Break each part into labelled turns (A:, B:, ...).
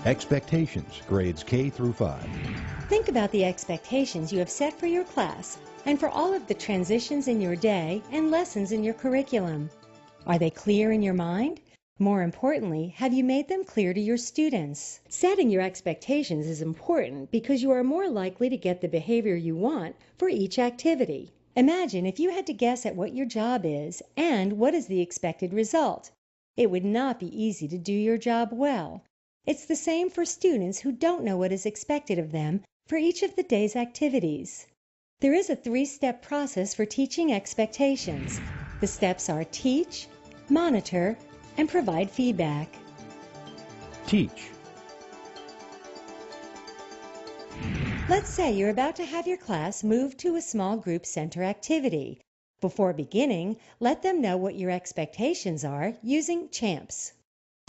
A: Expectations, grades K through 5.
B: Think about the expectations you have set for your class and for all of the transitions in your day and lessons in your curriculum. Are they clear in your mind? More importantly, have you made them clear to your students? Setting your expectations is important because you are more likely to get the behavior you want for each activity. Imagine if you had to guess at what your job is and what is the expected result. It would not be easy to do your job well. It's the same for students who don't know what is expected of them for each of the day's activities. There is a 3-step process for teaching expectations. The steps are teach, monitor, and provide feedback.
A: Teach.
B: Let's say you're about to have your class move to a small group center activity. Before beginning, let them know what your expectations are using CHAMPS.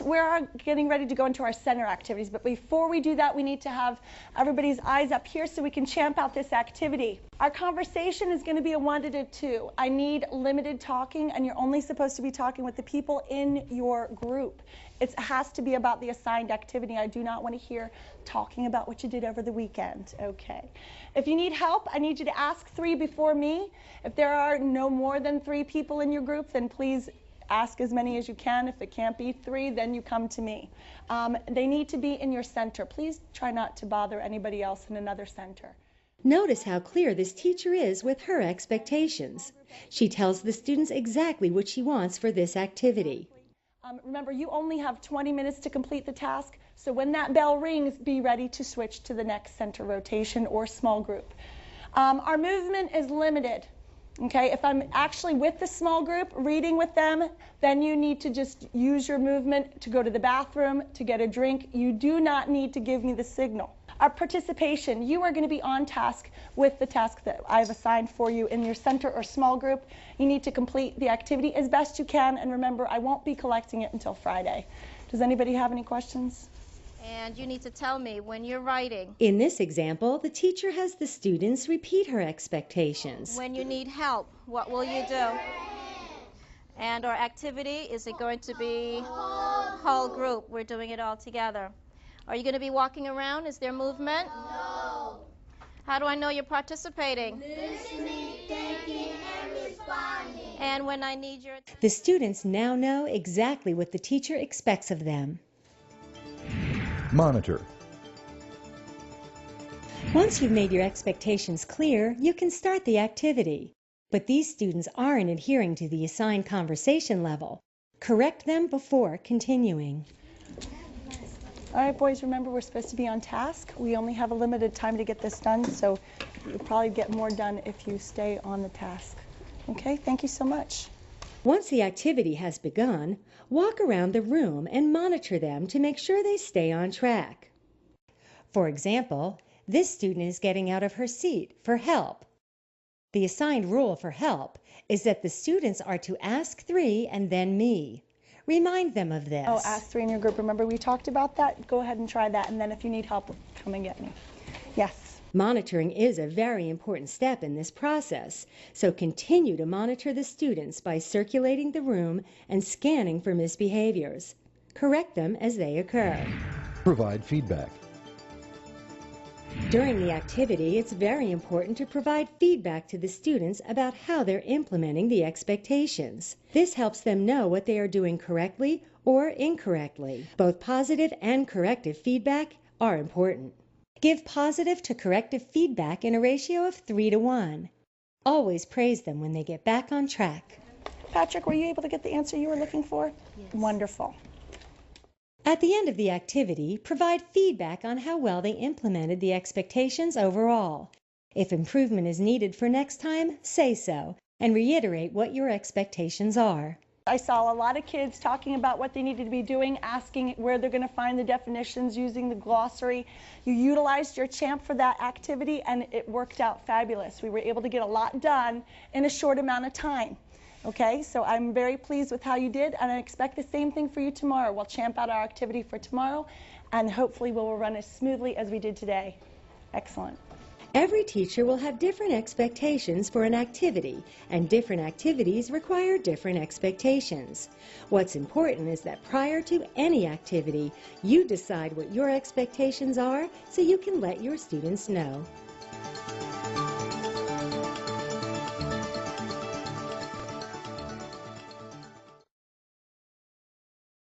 C: We're getting ready to go into our center activities, but before we do that, we need to have everybody's eyes up here so we can champ out this activity. Our conversation is going to be a 1 to 2. I need limited talking, and you're only supposed to be talking with the people in your group. It has to be about the assigned activity. I do not want to hear talking about what you did over the weekend. Okay. If you need help, I need you to ask 3 before me. If there are no more than 3 people in your group, then please ask as many as you can. If it can't be 3, then you come to me. They need to be in your center. Please try not to bother anybody else in another center.
B: Notice how clear this teacher is with her expectations. She tells the students exactly what she wants for this activity.
C: Remember, you only have 20 minutes to complete the task, so when that bell rings, be ready to switch to the next center rotation or small group. Our movement is limited. Okay, if I'm actually with the small group, reading with them, then you need to just use your movement to go to the bathroom, to get a drink. You do not need to give me the signal. Our participation, you are going to be on task with the task that I've assigned for you in your center or small group. You need to complete the activity as best you can, and remember, I won't be collecting it until Friday. Does anybody have any questions?
D: And you need to tell me when you're writing.
B: In this example, the teacher has the students repeat her expectations.
D: When you need help, what will you do? And our activity, is it going to be whole group? We're doing it all together. Are you going to be walking around? Is there movement?
E: No.
D: How do I know you're participating?
E: Listening, thinking, and responding.
D: And when I need your...
B: The students now know exactly what the teacher expects of them.
A: Monitor.
B: Once you've made your expectations clear, you can start the activity. But these students aren't adhering to the assigned conversation level. Correct them before continuing.
C: All right, boys, remember we're supposed to be on task. We only have a limited time to get this done, so you'll probably get more done if you stay on the task. Okay, thank you so much.
B: Once the activity has begun, walk around the room and monitor them to make sure they stay on track. For example, this student is getting out of her seat for help. The assigned rule for help is that the students are to ask 3 and then me. Remind them of this.
C: Oh, ask 3 in your group. Remember we talked about that? Go ahead and try that, and then if you need help, come and get me. Yes.
B: Monitoring is a very important step in this process, so continue to monitor the students by circulating the room and scanning for misbehaviors. Correct them as they occur.
A: Provide feedback.
B: During the activity, it's very important to provide feedback to the students about how they're implementing the expectations. This helps them know what they are doing correctly or incorrectly. Both positive and corrective feedback are important. Give positive to corrective feedback in a ratio of 3 to 1. Always praise them when they get back on track.
C: Patrick, were you able to get the answer you were looking for?
D: Yes.
C: Wonderful.
B: At the end of the activity, provide feedback on how well they implemented the expectations overall. If improvement is needed for next time, say so, and reiterate what your expectations are.
C: I saw a lot of kids talking about what they needed to be doing, asking where they're going to find the definitions, using the glossary. You utilized your CHAMP for that activity, and it worked out fabulous. We were able to get a lot done in a short amount of time. Okay, so I'm very pleased with how you did, and I expect the same thing for you tomorrow. We'll CHAMP out our activity for tomorrow, and hopefully we'll run as smoothly as we did today. Excellent.
B: Every teacher will have different expectations for an activity, and different activities require different expectations. What's important is that prior to any activity, you decide what your expectations are so you can let your students know.